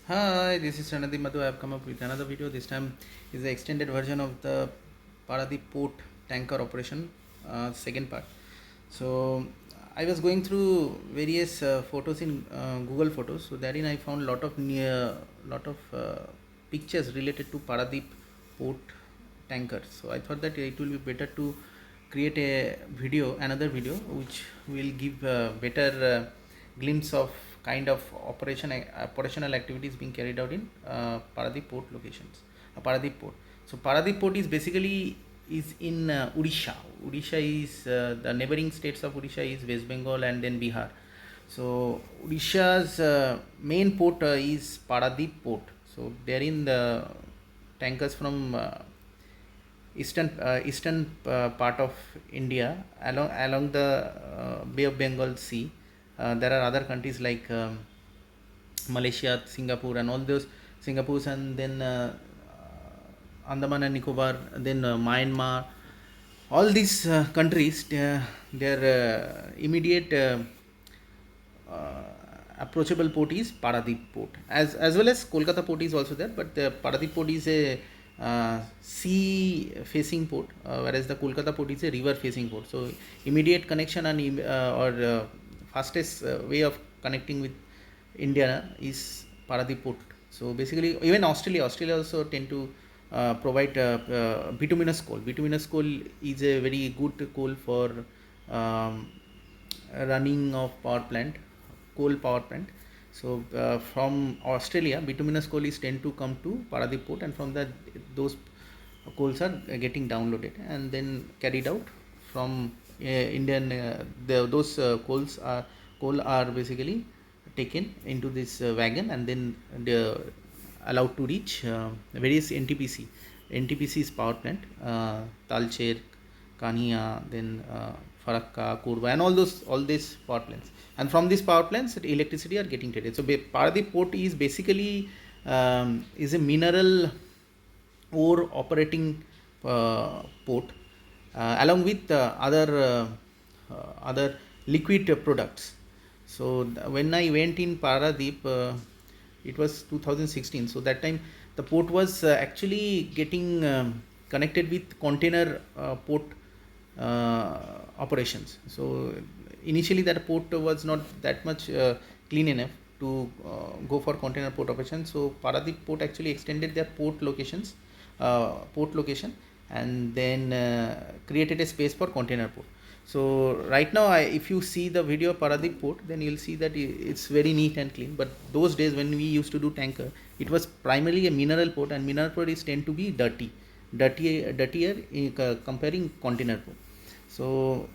Hi, this is Ranadip Madhu. I have come up with another video. This time is the extended version of the Paradip port tanker operation, second part. So I was going through various photos in Google Photos. So therein I found lot of pictures related to Paradip port tanker. So I thought that it will be better to create another video, which will give better glimpse of kind of operational activities being carried out in Paradip port locations. Paradip port. So Paradip port is basically is in Odisha. Odisha is the neighboring states of Odisha is West Bengal and then Bihar. So Odisha's main port is Paradip port. So therein the tankers from eastern part of India along the Bay of Bengal Sea. There are other countries like Malaysia, Singapore, and all those Singapore's, and then Andaman and Nicobar, then Myanmar. All these countries, their immediate approachable port is Paradip port, as well as Kolkata port is also there. But the Paradip port is a sea facing port, whereas the Kolkata port is a river facing port. So immediate connection and or fastest way of connecting with India is Paradip port. So basically, even Australia also tend to provide bituminous coal. Bituminous coal is a very good coal for um, running of coal power plant. So from Australia, bituminous coal is tend to come to Paradip port, and from that those coals are getting downloaded and then carried out from Indian. Those coal are basically taken into this wagon, and then they allowed to reach various NTPC. NTPC's power plant, Talcher, Kania, then Farakka, Kurba, and all these power plants. And from these power plants, the electricity are getting traded. So Paradip port is basically is a mineral ore operating port, along with other liquid products. So when I went in Paradip, it was 2016. So that time the port was actually getting connected with container port operations. So initially that port was not that much clean enough to go for container port operations. So Paradip port actually extended their port location, and then created a space for container port. So right now, if you see the video of Paradip port, then you'll see that it's very neat and clean. But those days when we used to do tanker, it was primarily a mineral port, and mineral port is tend to be dirtier in comparing container port. So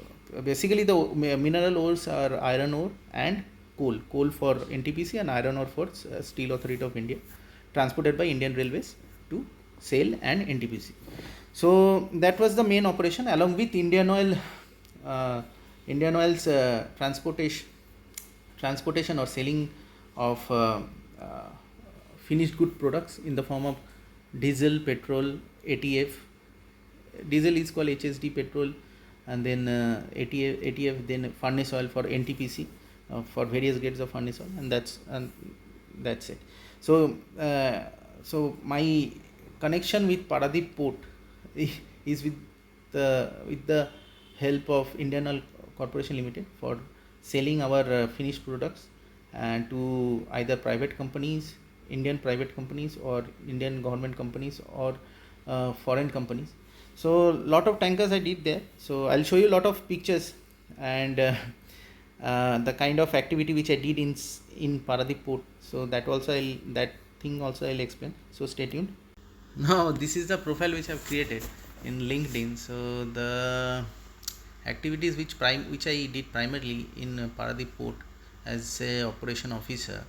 basically, the mineral ores are iron ore and coal for NTPC, and iron ore for Steel Authority of India, transported by Indian Railways to SAIL and NTPC. So that was the main operation, along with Indian Oil's transportation or selling of finished good products in the form of diesel, petrol, ATF. Diesel is called HSD petrol, and then ATF, then furnace oil for NTPC, for various grades of furnace oil, and that's it. So my connection with Paradip port is with the help of Indian Oil Corporation Limited for selling our finished products and to either private companies, Indian private companies, or Indian government companies, or foreign companies. So lot of tankers I did there. So I'll show you a lot of pictures and the kind of activity which I did in Paradip port. So that thing also I'll explain. So stay tuned. Now this is the profile which I've created in LinkedIn. So the activities which I did primarily in Paradip port as a operation officer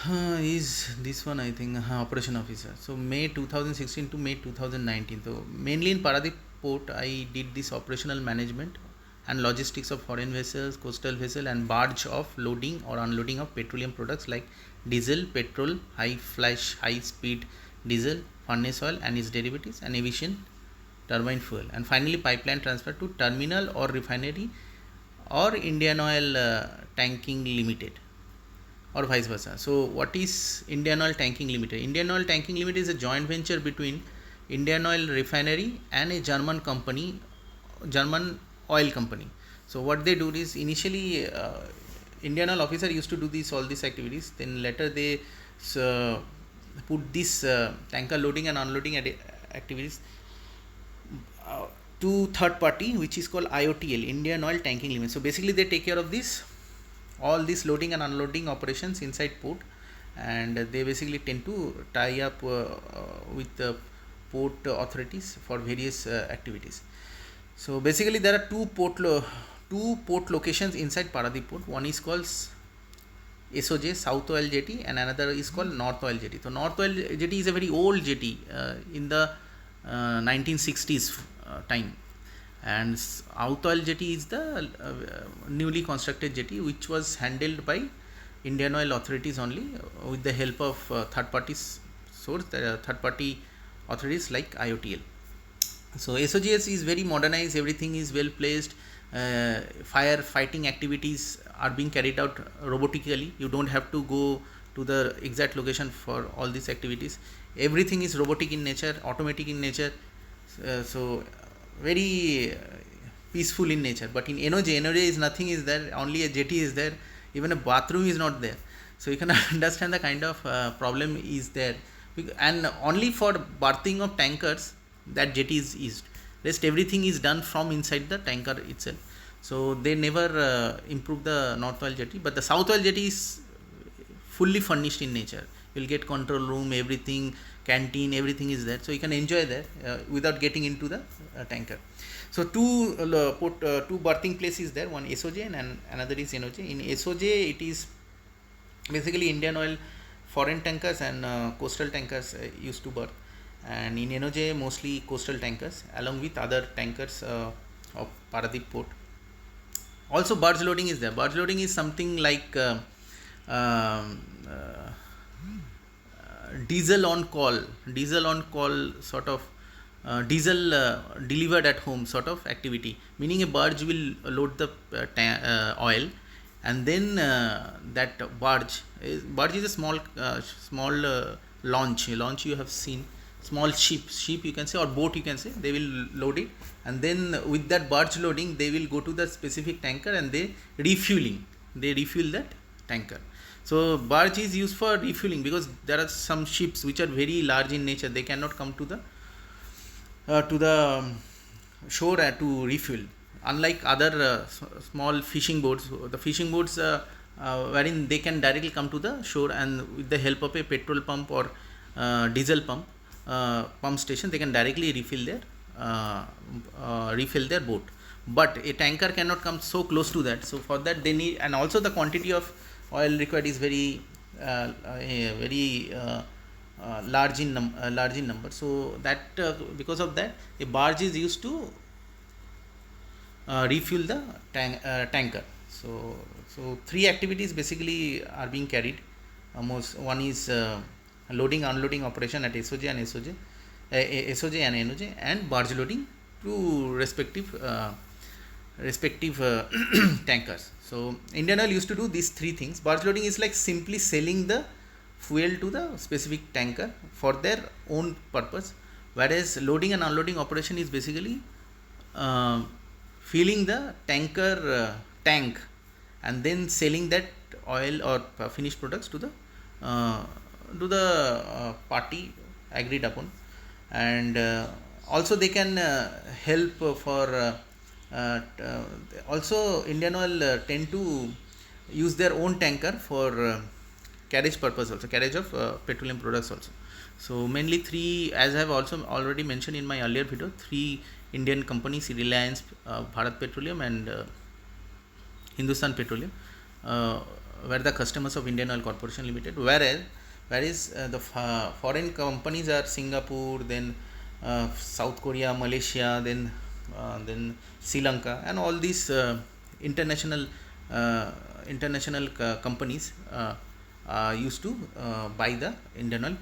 is this one, I think, operation officer. So May 2016 to May 2019. So mainly in Paradip port I did this operational management and logistics of foreign vessels, coastal vessel, and barge of loading or unloading of petroleum products like diesel, petrol, high speed diesel, furnace oil and its derivatives, and aviation turbine fuel, and finally pipeline transfer to terminal or refinery or Indian Oil Tanking Limited. or vice versa. So what is Indian Oil Tanking Limited? Indian Oil Tanking Limited is a joint venture between Indian Oil Refinery and a German company, German oil company. So what they do is initially Indian Oil officer used to do all these activities. Then later they uh, put this tanker loading and unloading activities to third party, which is called IOTL, Indian Oil Tanking Limited. So basically they take care of this all these loading and unloading operations inside port, and they basically tend to tie up with the port authorities for various activities. So basically there are two port locations inside Paradip port. One is called SOJ, South Oil Jetty, and another is called North Oil Jetty. So North Oil Jetty is a very old jetty in the 1960s time, and South Oil Jetty is the newly constructed jetty which was handled by Indian Oil authorities only with the help of third parties third party authorities like IOTL. So SOGS is very modernized, everything is well placed. Fire fighting activities are being carried out robotically. You don't have to go to the exact location for all these activities. Everything is robotic in nature, automatic in nature. So very peaceful in nature. But in NOJ is nothing is there, only a jetty is there, even a bathroom is not there. So you can understand the kind of problem is there. And only for berthing of tankers that jetty is used. Rest everything is done from inside the tanker itself. So they never improve the North Oil Jetty, but the South Oil Jetty is fully furnished in nature. You will get control room, everything, canteen, everything is there. So you can enjoy there without getting into the tanker. So two berthing places there. One SOJ and another is NOJ. In SOJ it is basically Indian Oil foreign tankers and coastal tankers used to berth. And in NOJ mostly coastal tankers along with other tankers of Paradip port. Also barge loading is there. Barge loading is something like diesel on call sort of diesel delivered at home sort of activity, meaning a barge will load the oil, and then that barge is a small launch you have seen, small ship you can say, or boat you can say. They will load it, and then with that barge loading they will go to the specific tanker and they refuel that tanker. So barge is used for refueling because there are some ships which are very large in nature. They cannot come to the shore to refuel, unlike other small fishing boats. The fishing boats wherein they can directly come to the shore, and with the help of a petrol pump or diesel pump station, they can directly refill their boat. But a tanker cannot come so close to that. So for that they need, and also the quantity of oil required is very large in number. So that because of that, a barge is used to refuel the tanker. So three activities basically are being carried. One is loading unloading operation at SOJ and NOJ, and barge loading to respective tankers. So Indian Oil used to do these three things. Barge loading is like simply selling the fuel to the specific tanker for their own purpose, whereas loading and unloading operation is basically filling the tanker tank and then selling that oil or finished products to the party agreed upon. And also they can help for also Indian Oil tend to use their own tanker for carriage purpose, also carriage of petroleum products also. So mainly three, as I have also already mentioned in my earlier video, three Indian companies: Reliance, Bharat Petroleum, and Hindustan Petroleum, were the customers of Indian Oil Corporation Limited. Whereas the foreign companies are Singapore, then South Korea, Malaysia, then Sri Lanka, and all these international companies used to buy the Indian Oil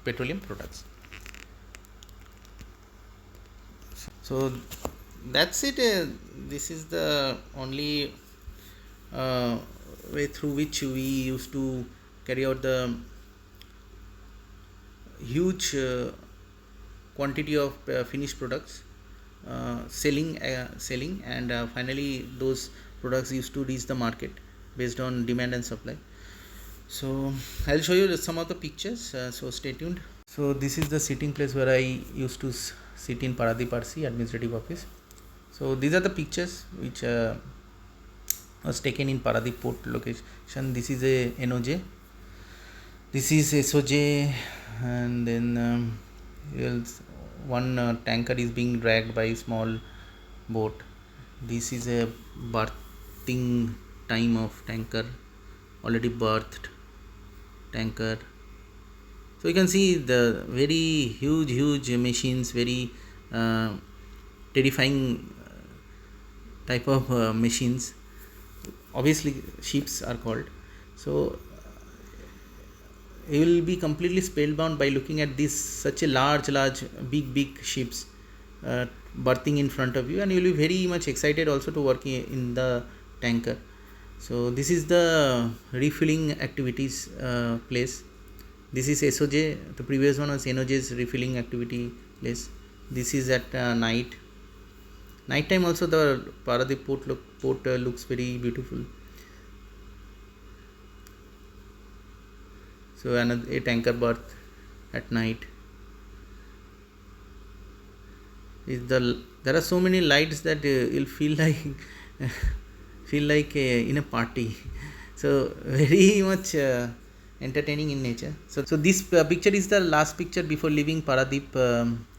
petroleum products. So that's it. This is the only way through which we used to carry out the huge quantity of finished products, selling, and finally those products used to reach the market based on demand and supply. So I'll show you some of the pictures, so stay tuned. So this is the sitting place where I used to sit in Paradip RC administrative office. So these are the pictures which was taken in Paradip port location. This is a NOJ, this is SOJ, and then one tanker is being dragged by a small boat. This is a berthing time of tanker, already berthed tanker. So you can see the very huge machines, very terrifying type of machines. Obviously ships are called. So you will be completely spellbound by looking at this such a large big ships berthing in front of you, and you will be very much excited also to work in the tanker. So this is the refilling activities place. This is SOJ, the previous one was NOJ's refilling activity place. This is at night time also. The Paradip port looks very beautiful. So another a tanker berth at night. There are so many lights that you'll feel like in a party. So very much entertaining in nature. So this picture is the last picture before leaving Paradip,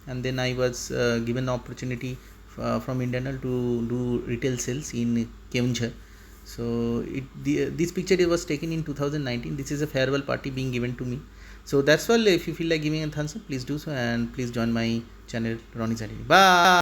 and then I was given the opportunity from Indianal to do retail sales in Keonjhar. So this picture was taken in 2019. This is a farewell party being given to me. So that's all. If you feel like giving a thumbs up, please do so, and please join my channel Ronnie's Identity. Bye.